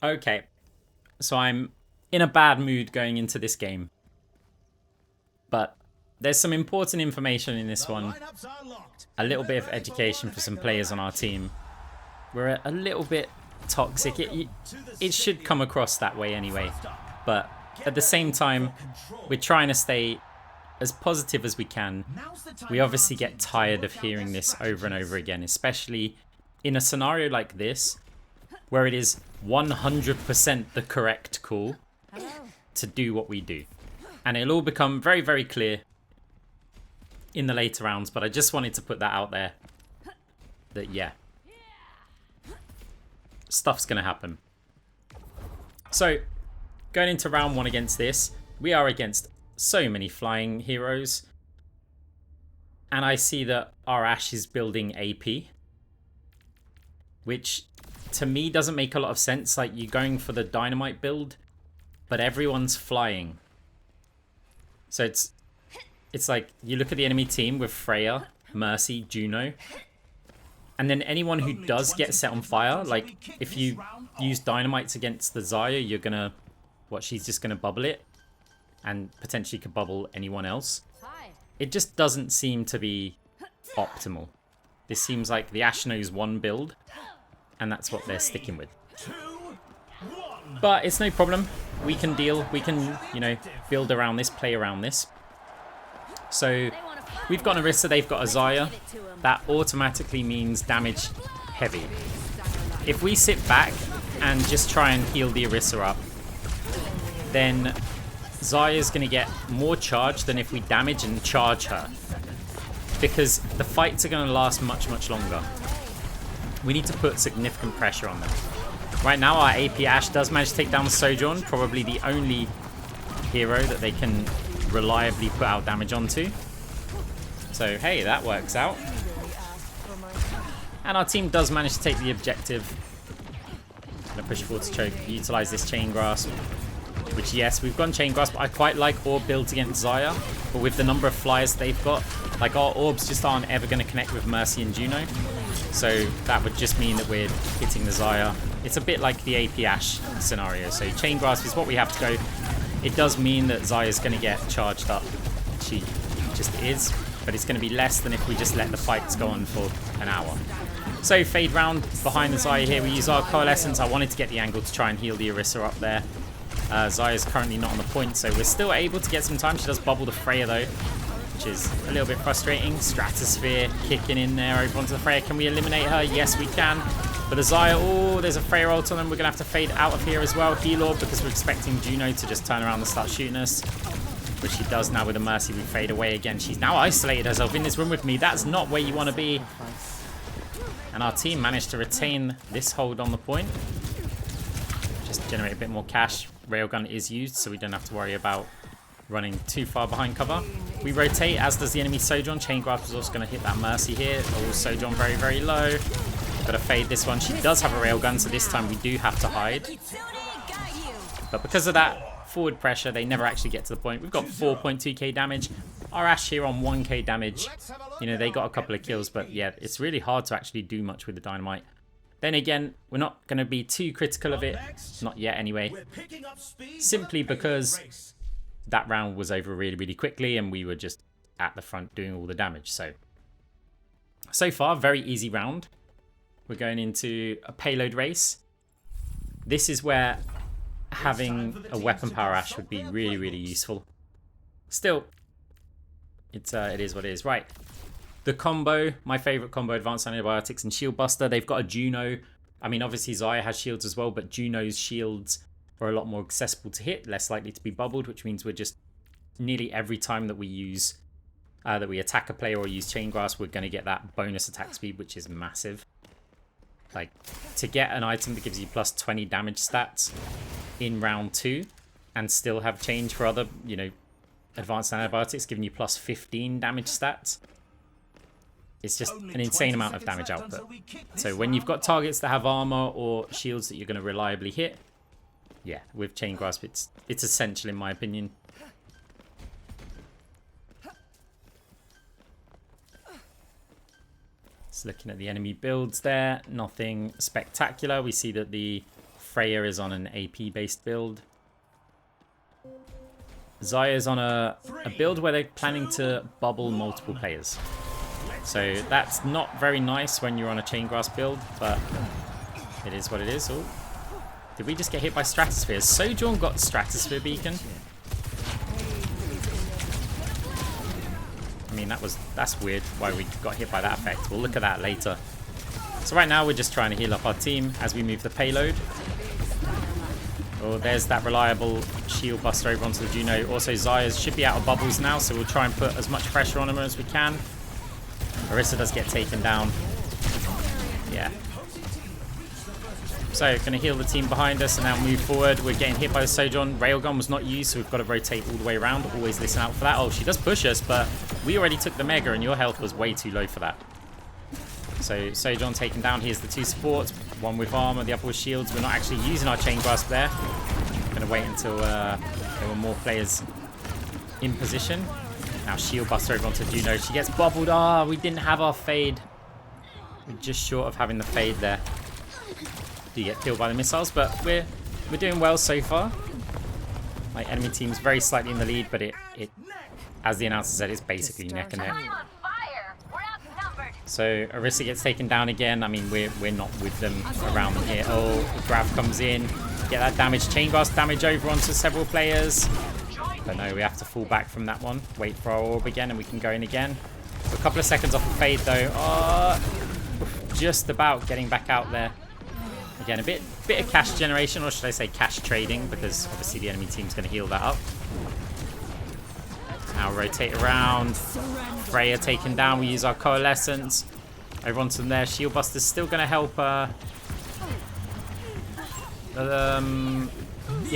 Okay, so I'm in a bad mood going into this game. But there's some important information in this one. A little bit of education for some players on our team. We're a little bit toxic. It should come across that way anyway. But at the same time, we're trying to stay as positive as we can. We obviously get tired of hearing this over and over again, especially in a scenario like this, where it is 100% the correct call to do what we do. And it'll all become very, very clear in the later rounds, but I just wanted to put that out there. That, yeah, stuff's going to happen. So, going into round 1 against this, we are against so many flying heroes. And I see that our Ashe is building AP, which to me doesn't make a lot of sense. Like, you're going for the dynamite build, but everyone's flying. So it's like you look at the enemy team with Freya, Mercy, Juno, and then anyone who does get set on fire, like if you use dynamites against the Zarya, you're gonna, she's just gonna bubble it and potentially could bubble anyone else. It just doesn't seem to be optimal. This seems like the Ashe knows one build, and that's what they're sticking with. But it's no problem. We can deal. We can, you know, build around this, play around this. So we've got an Orisa, they've got a Zarya. That automatically means damage heavy. If we sit back and just try and heal the Orisa up, then Zarya's going to get more charge than if we damage and charge her. Because the fights are going to last much, much longer. We need to put significant pressure on them. Right now, our AP Ashe does manage to take down the Sojourn, probably the only hero that they can reliably put out damage onto. So, hey, that works out. And our team does manage to take the objective. Gonna push forward to choke, utilize this Chain Grasp. Which, yes, we've gone Chain Grasp. I quite like orb builds against Zarya, but with the number of flyers they've got, like, our orbs just aren't ever going to connect with Mercy and Juno. So that would just mean that we're hitting the Zarya. It's a bit like the AP Ashe scenario. So Chain Grasp is what we have to go. It does mean that Zarya's going to get charged up. She just is. But it's going to be less than if we just let the fights go on for an hour. So fade round behind the Zarya here. We use our Coalescence. I wanted to get the angle to try and heal the Orisa up there. Zarya's currently not on the point, so we're still able to get some time. She does bubble the Freya though, which is a little bit frustrating. Stratosphere kicking in there over onto the Freya. Can we eliminate her? Yes, we can. But the Zarya, oh, there's a Freya ult on them. We're going to have to fade out of here as well. Heal orb, because we're expecting Juno to just turn around and start shooting us. Which she does now with the Mercy. We fade away again. She's now isolated herself in this room with me. That's not where you want to be. And our team managed to retain this hold on the point. Just generate a bit more cash. Railgun is used, so we don't have to worry about running too far behind cover. We rotate, as does the enemy Sojourn. Chain Grasp is also going to hit that Mercy here. Oh, Sojourn very, very low. Got to fade this one. She does have a railgun, so this time we do have to hide. But because of that forward pressure, they never actually get to the point. We've got 4.2k damage. Our Ashe here on 1k damage. You know, they got a couple of kills, but yeah, it's really hard to actually do much with the dynamite. Then again, we're not going to be too critical of it. Not yet anyway. Simply because that round was over really, really quickly and we were just at the front doing all the damage. So far, very easy round. We're going into a payload race. This is where having a weapon power Ashe would be really, really useful. Still, it is what it is. Right. The combo, my favorite combo, Advanced Antibiotics and Shield Buster. They've got a Juno. I mean, obviously Zarya has shields as well, but Juno's shields are a lot more accessible to hit, less likely to be bubbled, which means we're just nearly every time that we use, that we attack a player or use Chain Grasp, we're going to get that bonus attack speed, which is massive. Like, to get an item that gives you plus 20 damage stats in round 2 and still have change for other, you know, Advanced Antibiotics giving you plus 15 damage stats. It's just an insane amount of damage output. So when you've got targets that have armor or shields that you're going to reliably hit, yeah, with Chain Grasp, it's essential in my opinion. Just looking at the enemy builds there, nothing spectacular. We see that the Freya is on an AP-based build. Zarya is on a build where they're planning to bubble multiple players. So that's not very nice when you're on a Chain Grasp build, but it is what it is. Oh, did we just get hit by Stratospheres? Sojourn got Stratosphere Beacon. I mean, that's weird why we got hit by that effect. We'll look at that later. So right now we're just trying to heal up our team as we move the payload. Oh, there's that reliable shield buster over onto the Juno. Also, Zarya should be out of bubbles now, so we'll try and put as much pressure on him as we can. Orisa does get taken down. Yeah. So, going to heal the team behind us and now move forward. We're getting hit by the Sojourn. Railgun was not used, so we've got to rotate all the way around. Always listen out for that. Oh, she does push us, but we already took the Mega and your health was way too low for that. So, Sojourn taken down. Here's the two supports. One with armor, the other with shields. We're not actually using our Chain Grasp there. Going to wait until there were more players in position. Now shield buster over onto Juno. She gets bobbled. Ah, we didn't have our fade. We're just short of having the fade there. Do get killed by the missiles, but we're doing well so far. My enemy team's very slightly in the lead, but it as the announcer said, it's basically neck and neck. So Orisa gets taken down again. I mean, we're not with them around here. Oh, Grav comes in. Get that damage. Chain Grasp damage over onto several players. But no, we have to fall back from that one. Wait for our orb again and we can go in again. We're a couple of seconds off the fade though. Oh, just about getting back out there. Again, a bit of cash generation, or should I say cash trading, because obviously the enemy team's going to heal that up. Now rotate around. Freya taken down. We use our Coalescence. Over onto there. Shield Buster's still going to help. Yeah,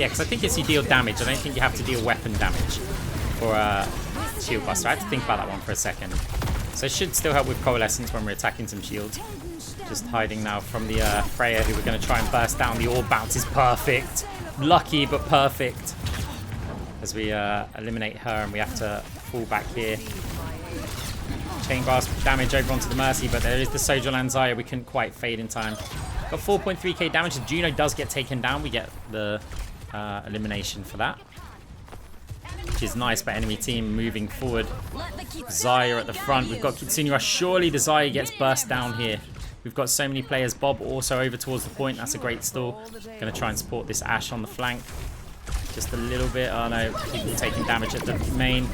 because I think it's you deal damage. I don't think you have to deal weapon damage for Shield Buster. I had to think about that one for a second. So it should still help with Coalescence when we're attacking some shields. Just hiding now from the Freya, who we're going to try and burst down. The orb bounce is perfect. Lucky, but perfect. As we eliminate her, and we have to fall back here. Chain Grasp damage over onto the Mercy, but there is the Sojourn and Zarya. We couldn't quite fade in time. Got 4.3k damage. The Juno does get taken down. We get the elimination for that, which is nice, but enemy team moving forward. Zarya at the front. We've got Kitsune Rush. Surely the Zarya gets burst down here. We've got so many players. Bob also over towards the point. That's a great stall. Going to try and support this Ashe on the flank. Just a little bit. Oh no, people taking damage at the main.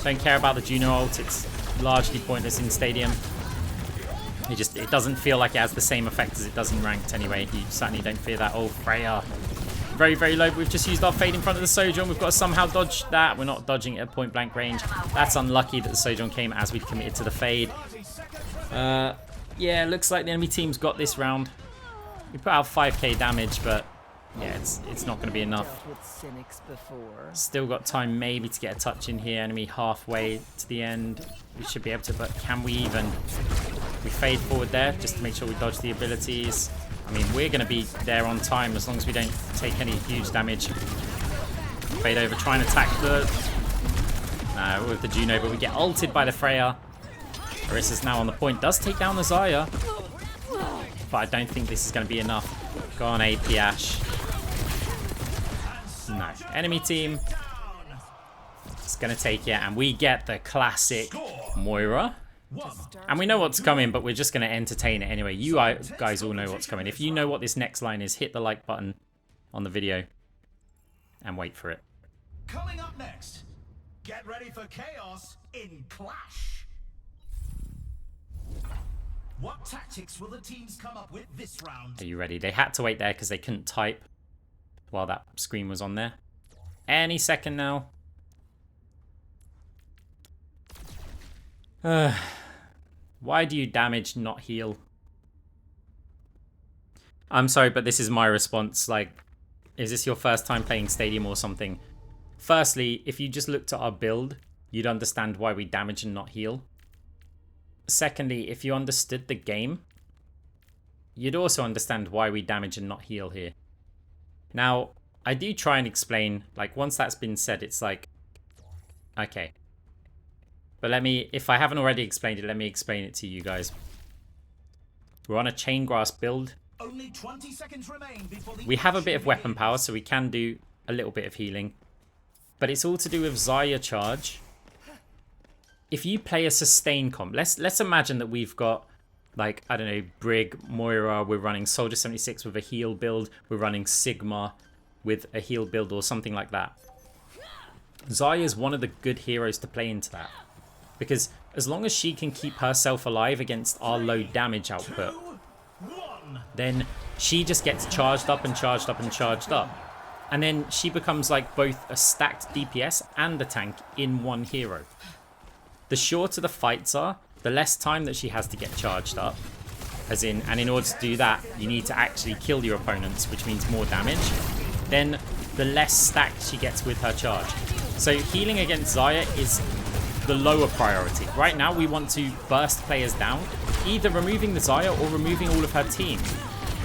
Don't care about the Juno ult. It's largely pointless in Stadium. It doesn't feel like it has the same effect as it does in Ranked anyway. You certainly don't fear that. Oh, Freya. Very, very low. We've just used our fade in front of the Sojourn. We've got to somehow dodge that. We're not dodging it at point blank range. That's unlucky that the Sojourn came as we'd committed to the fade. Yeah, looks like the enemy team's got this round. We put out 5k damage, but yeah, it's not going to be enough. Still got time maybe to get a touch in here. Enemy halfway to the end. We should be able to, but can we even? We fade forward there just to make sure we dodge the abilities. I mean, we're going to be there on time as long as we don't take any huge damage. Fade over, try and attack with the Juno, but we get ulted by the Freya. Orisa's now on the point, does take down the Zarya, but I don't think this is going to be enough. Go on, AP Ashe. No. Enemy team is going to take it, and we get the classic Moira. And we know what's coming, but we're just going to entertain it anyway. You guys all know what's coming. If you know what this next line is, hit the like button on the video and wait for it. Coming up next, get ready for chaos in Clash. What tactics will the teams come up with this round? Are you ready? They had to wait there because they couldn't type while that screen was on there. Any second now. Why do you damage, not heal? I'm sorry, but this is my response. Like, is this your first time playing Stadium or something? Firstly, if you just looked at our build, you'd understand why we damage and not heal. Secondly, if you understood the game, you'd also understand why we damage and not heal here. Now, I do try and explain, like, once that's been said, it's like, okay. But if I haven't already explained it, let me explain it to you guys. We're on a Chain Grasp build Only 20 seconds remain before the We have a bit of action weapon begins. power, so we can do a little bit of healing. But it's all to do with Zarya charge. If you play a sustain comp, let's imagine that we've got, like, I don't know, Brig, Moira, we're running Soldier 76 with a heal build, we're running Sigma with a heal build or something like that. Zarya is one of the good heroes to play into that. Because as long as she can keep herself alive against our low damage output, then she just gets charged up and charged up and charged up. And then she becomes like both a stacked DPS and a tank in one hero. The shorter the fights are, the less time that she has to get charged up. And in order to do that, you need to actually kill your opponents, which means more damage. Then the less stacked she gets with her charge. So healing against Zarya is the lower priority. Right now, we want to burst players down, either removing the Zarya or removing all of her team.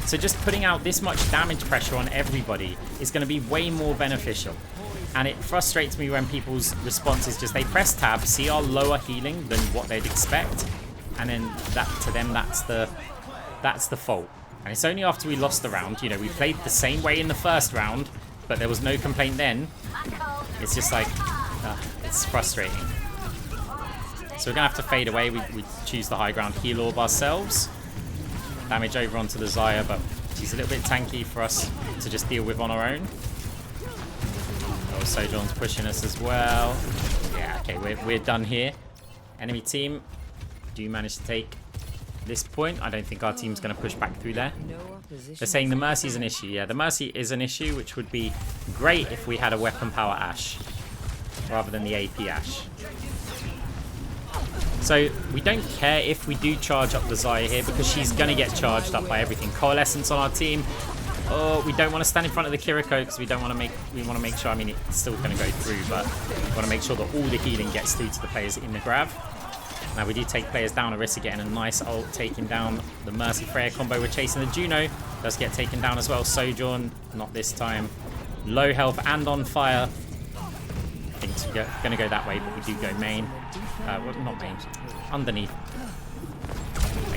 So just putting out this much damage pressure on everybody is going to be way more beneficial. And it frustrates me when people's response is just they press tab, see our lower healing than what they'd expect, and then that to them that's the fault. And it's only after we lost the round, you know, we played the same way in the first round, but there was no complaint then. It's just like, it's frustrating. So we're gonna have to fade away. We choose the high ground heal orb ourselves. Damage over onto the Zarya, but she's a little bit tanky for us to just deal with on our own. Oh, Sojourn's pushing us as well. Yeah, okay, we're done here. Enemy team, do you manage to take this point? I don't think our team's going to push back through there. They're saying the Mercy is an issue. Yeah, the Mercy is an issue, which would be great if we had a weapon power Ashe rather than the AP Ashe. So we don't care if we do charge up the Zarya here because she's going to get charged up by everything. Coalescence on our team. Oh, we don't want to stand in front of the Kiriko because we want to make sure, I mean, it's still going to go through, but we want to make sure that all the healing gets through to the players in the grab. Now we do take players down. Orisa getting a nice ult, taking down the Mercy Freya combo. We're chasing the Juno. Does get taken down as well. Sojourn, not this time. Low health and on fire. I think we're going to go that way, but we do go main. Well, not main. Underneath.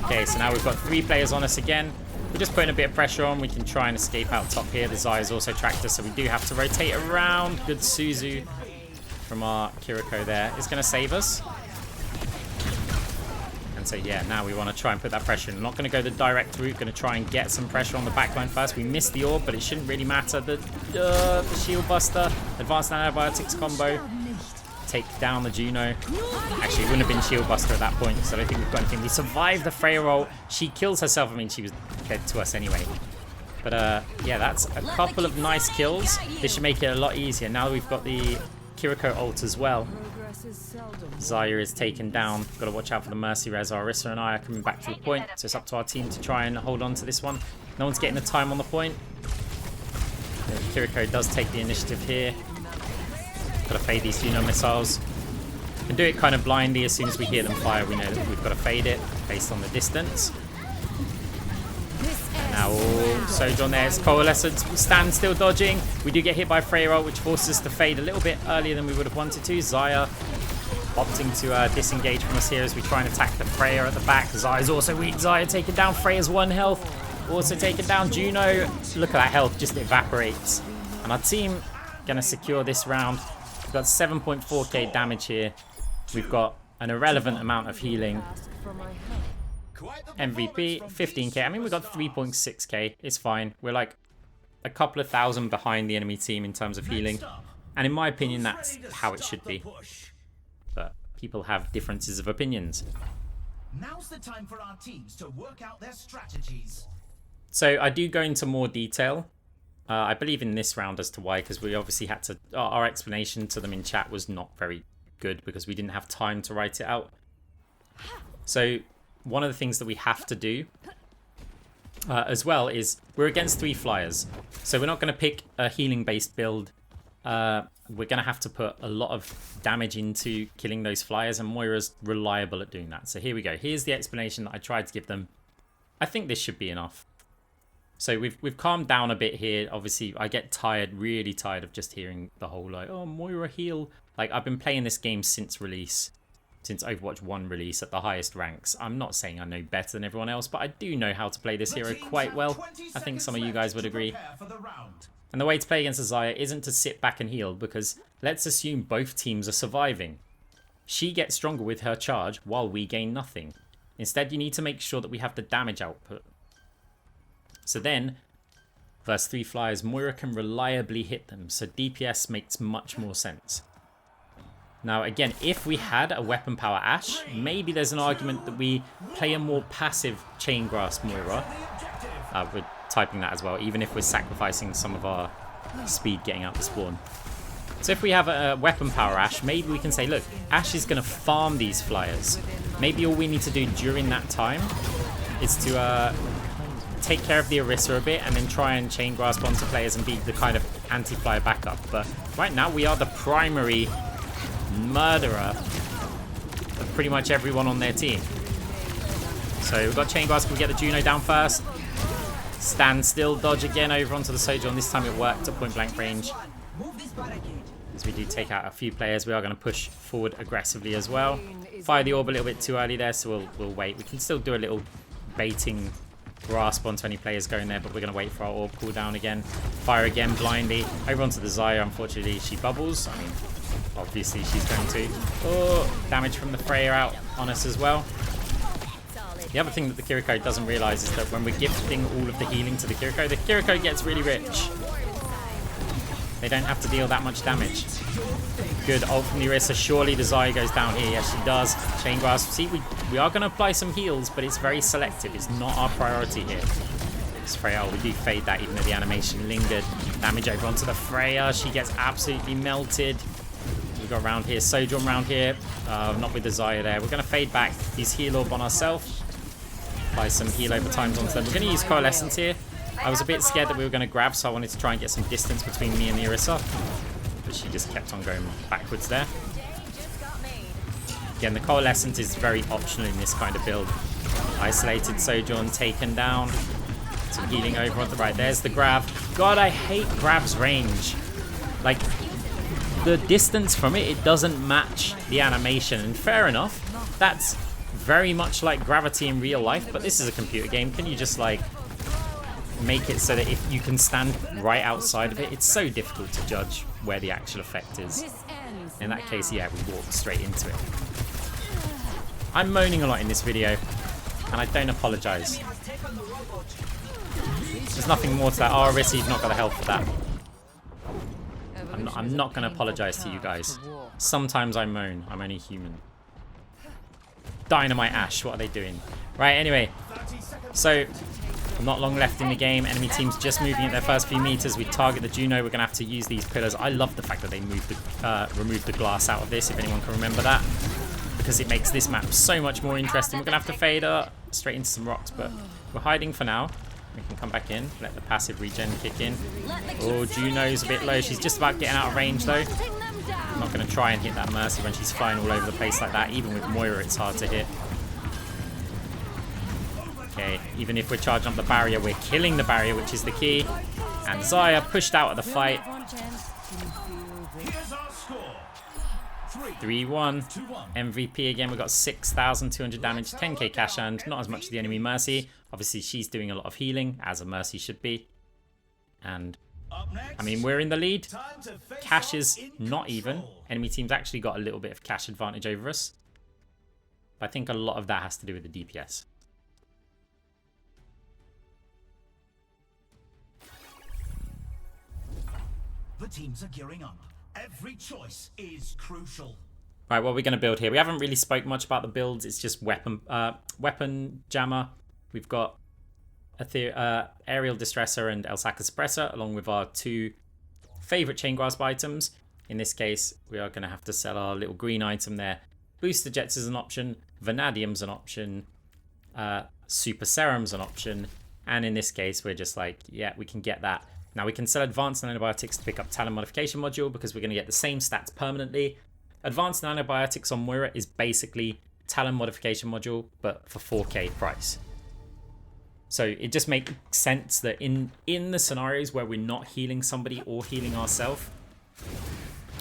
Okay, so now we've got 3 players on us again. We're just putting a bit of pressure on. We can try and escape out top here. The Zarya's also tracked us, so we do have to rotate around. Good Suzu from our Kiriko there is going to save us. And so, yeah, now we want to try and put that pressure in. We're not going to go the direct route. Going to try and get some pressure on the backline first. We missed the orb, but it shouldn't really matter. The Shield Buster, Advanced Antibiotics combo. Take down the Juno. Actually, it wouldn't have been Shield Buster at that point, so I don't think we've got anything. We survived the Freya roll. She kills herself. I mean, she was dead to us anyway. But, yeah, that's a couple of nice kills. This should make it a lot easier. Now we've got the Kiriko ult as well. Zarya is taken down. Got to watch out for the Mercy res. Orisa and I are coming back to the point, so it's up to our team to try and hold on to this one. No one's getting the time on the point. Kiriko does take the initiative here. Got to fade these Juno missiles. Can do it kind of blindly. As soon as we hear them fire, we know that we've got to fade it based on the distance. Now, Sojourn there. It's Coalescence. Stand still dodging. We do get hit by Freya, which forces us to fade a little bit earlier than we would have wanted to. Zarya opting to disengage from us here as we try and attack the Freya at the back. Zarya's also weak. Zarya taken down. Freya's 1 health. Also taken down. Juno. Look at that health. Just evaporates. And our team going to secure this round. We've got 7.4k damage here. We've got an irrelevant amount of healing. MVP, 15k. I mean, we've got 3.6k. It's fine. We're like a couple of thousand behind the enemy team in terms of healing. And in my opinion, that's how it should be. But people have differences of opinions. Now's the time for our teams to work out their strategies. So I do go into more detail. I believe in this round as to why, because we obviously had to... Our explanation to them in chat was not very good because we didn't have time to write it out. So one of the things that we have to do as well is we're against 3 flyers. So we're not going to pick a healing-based build. We're going to have to put a lot of damage into killing those flyers, and Moira's reliable at doing that. So here we go. Here's the explanation that I tried to give them. I think this should be enough. So we've calmed down a bit here. Obviously, I get tired, really tired of just hearing the whole like, oh, Moira heal. Like, I've been playing this game since release. since Overwatch 1 release at the highest ranks. I'm not saying I know better than everyone else, but I do know how to play this hero quite well. I think some of you guys would agree. And the way to play against a Zarya isn't to sit back and heal, because let's assume both teams are surviving. She gets stronger with her charge while we gain nothing. Instead, you need to make sure that we have the damage output. So then, versus 3 flyers, Moira can reliably hit them, so DPS makes much more sense. Now again, if we had a weapon power Ashe, maybe there's an argument that we play a more passive Chain Grasp Moira. We're typing that as well, even if we're sacrificing some of our speed getting out the spawn. So if we have a weapon power Ashe, maybe we can say, look, Ashe is going to farm these flyers. Maybe all we need to do during that time is to take care of the Orisa a bit and then try and Chain Grasp onto players and be the kind of anti-flyer backup. But right now we are the primary murderer of pretty much everyone on their team. So we've got Chain Grasp, we get the Juno down first. Stand still, dodge again over onto the Sojourn. This time it worked at point blank range. As we do take out a few players, we are going to push forward aggressively as well. Fire the orb a little bit too early there, so we'll wait. We can still do a little baiting grasp onto any players going there, but we're going to wait for our orb cooldown again. Fire again blindly. Over onto the Zarya, unfortunately, she bubbles. I mean, obviously she's going to. Oh, damage from the Freya out on us as well. The other thing that the Kiriko doesn't realise is that when we're gifting all of the healing to the Kiriko gets really rich. They don't have to deal that much damage. Good ult from the Orisa. Surely the Zarya goes down here. Yes, she does. Chain Grasp. See, we are going to apply some heals, but it's very selective. It's not our priority here. This Freya, we do fade that even though the animation lingered. Damage over onto the Freya. She gets absolutely melted. We've got around here. Sojourn around here. Not with the Zarya there. We're going to fade back his heal orb on ourselves. Apply some heal over times onto them. We're going to use Coalescence here. I was a bit scared that we were going to grab, so I wanted to try and get some distance between me and the Orisa. But she just kept on going backwards there. Again, the Coalescence is very optional in this kind of build. Isolated Sojourn taken down. Some healing over on the right. There's the grab. God, I hate grab's range. Like, the distance from it, it doesn't match the animation. And fair enough, that's very much like gravity in real life, but this is a computer game. Can you just, like, make it so that if you can stand right outside of it, it's so difficult to judge where the actual effect is. In that case, yeah, we walk straight into it. I'm moaning a lot in this video, and I don't apologise. There's nothing more to that. Oh, Orisa, you've not got the health for that. I'm not going to apologise to you guys. Sometimes I moan. I'm only human. Dynamite Ashe, what are they doing? Right, anyway. So, not long left in the game. Enemy team's just moving at their first few meters. We target the Juno. We're going to have to use these pillars. I love the fact that they removed the glass out of this, if anyone can remember that. Because it makes this map so much more interesting. We're going to have to fade straight into some rocks, but we're hiding for now. We can come back in, let the passive regen kick in. Oh, Juno's a bit low. She's just about getting out of range, though. I'm not going to try and hit that Mercy when she's flying all over the place like that. Even with Moira, it's hard to hit. Okay, even if we're charging up the barrier, we're killing the barrier, which is the key. And Zarya pushed out of the fight. 3-1. MVP again. We've got 6,200 damage, 10k cash earned. Not as much as the enemy Mercy. Obviously, she's doing a lot of healing, as a Mercy should be. And, I mean, we're in the lead. Cash is not even. Enemy team's actually got a little bit of cash advantage over us. But I think a lot of that has to do with the DPS. The teams are gearing up. Every choice is crucial. Right, what are we going to build here? We haven't really spoke much about the builds. It's just weapon jammer. We've got aerial distresser and Elsaka suppressor, along with our two favorite chain grasp items. In this case, we are going to have to sell our little green item there. Booster jets is an option. Vanadium's an option. Super serum's an option. And in this case, we're just like, yeah, we can get that. Now we can sell Advanced Nanobiotics to pick up Talent Modification Module because we're going to get the same stats permanently. Advanced Nanobiotics on Moira is basically Talent Modification Module, but for 4k price. So it just makes sense that in the scenarios where we're not healing somebody or healing ourselves,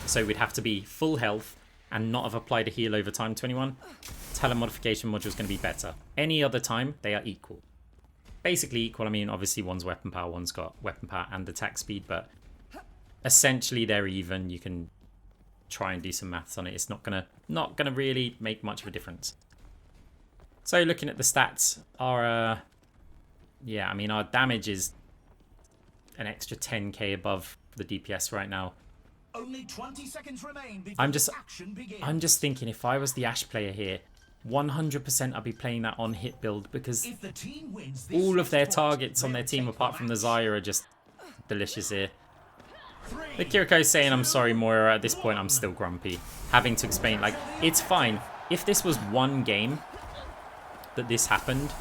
so we'd have to be full health and not have applied a heal over time to anyone, telemodification module is going to be better. Any other time, they are equal. Basically equal, I mean, obviously one's weapon power, one's got weapon power and attack speed, but essentially they're even. You can try and do some maths on it. It's not gonna really make much of a difference. So looking at the stats, our yeah, I mean, our damage is an extra 10k above the DPS right now. Only 20 seconds remain before action begins. I'm just thinking, if I was the Ashe player here, 100% I'd be playing that on hit build, because If the team wins this all of their sport, targets on their they'll team, take apart the from the match. Zarya, are just delicious here. 3, The Kiriko's saying, I'm sorry, Moira. At this point, I'm still grumpy. Having to explain, like, it's fine. If this was one game that this happened,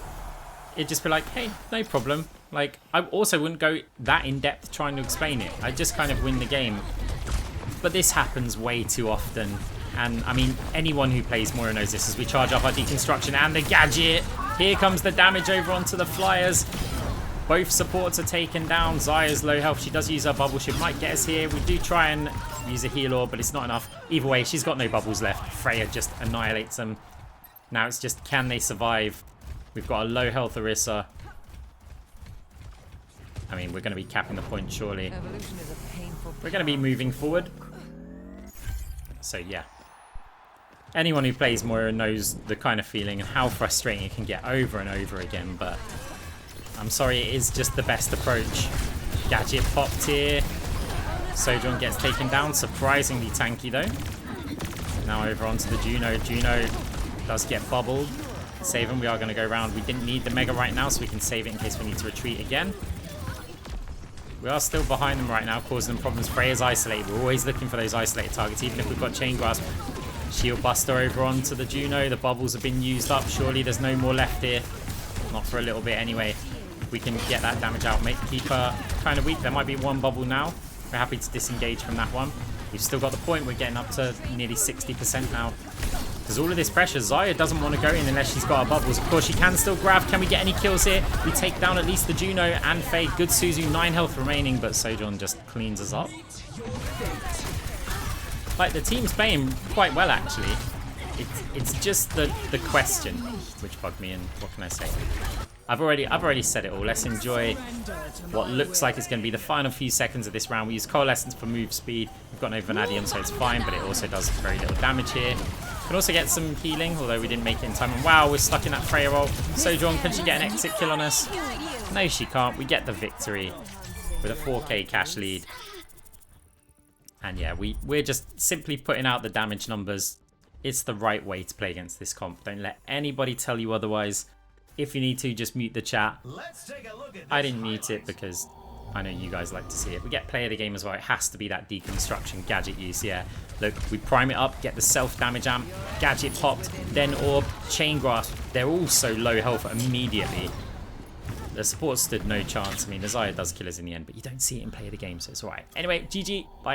it'd just be like, hey, no problem. Like, I also wouldn't go that in-depth trying to explain it. I'd just kind of win the game. But this happens way too often. And, I mean, anyone who plays Moira knows this. As we charge up our deconstruction and the gadget. Here comes the damage over onto the flyers. Both supports are taken down. Zarya's low health. She does use her bubble. She might get us here. We do try and use a heal orb, but it's not enough. Either way, she's got no bubbles left. Freya just annihilates them. Now it's just, can they survive? We've got a low health Orisa. I mean, we're going to be capping the point, surely. We're going to be moving forward. So, yeah. Anyone who plays Moira knows the kind of feeling and how frustrating it can get over and over again, but I'm sorry, it is just the best approach. Gadget popped here. Sojourn gets taken down, surprisingly tanky though. Now over onto the Juno. Juno does get bubbled. Save him, we are going to go round. We didn't need the Mega right now, so we can save it in case we need to retreat again. We are still behind them right now, causing them problems. Freya's isolated. We're always looking for those isolated targets, even if we've got Chain Grasp. Shield Buster over onto the Juno. The bubbles have been used up. Surely there's no more left here. Not for a little bit anyway. We can get that damage out. Keep her kind of weak. There might be one bubble now. We're happy to disengage from that one. We've still got the point. We're getting up to nearly 60% now. There's all of this pressure. Zarya doesn't want to go in unless she's got her bubbles. Of course, she can still grab. Can we get any kills here? We take down at least the Juno and Faye. Good Suzu, 9 health remaining, but Sojourn just cleans us up. Like, the team's playing quite well, actually. It's just the question, which bugged me, and what can I say? I've already said it all. Let's enjoy what looks like is going to be the final few seconds of this round. We use Coalescence for move speed. We've got no Vanadium, so it's fine, but it also does very little damage here. Can also get some healing, although we didn't make it in time. And wow, we're stuck in that Freya roll. Sojourn, can she get an exit kill on us? No, she can't. We get the victory with a 4k cash lead. And yeah, we're just simply putting out the damage numbers. It's the right way to play against this comp. Don't let anybody tell you otherwise. If you need to, just mute the chat. Let's take a look at this I didn't mute it highlight. because I know you guys like to see it. We get play of the game as well. It has to be that deconstruction gadget use. Yeah, look, we prime it up, get the self-damage amp, gadget popped, then orb, chain grasp. They're all so low health immediately. The support stood no chance. I mean, the Zarya does kill us in the end, but you don't see it in play of the game, so it's alright. Anyway, GG. Bye.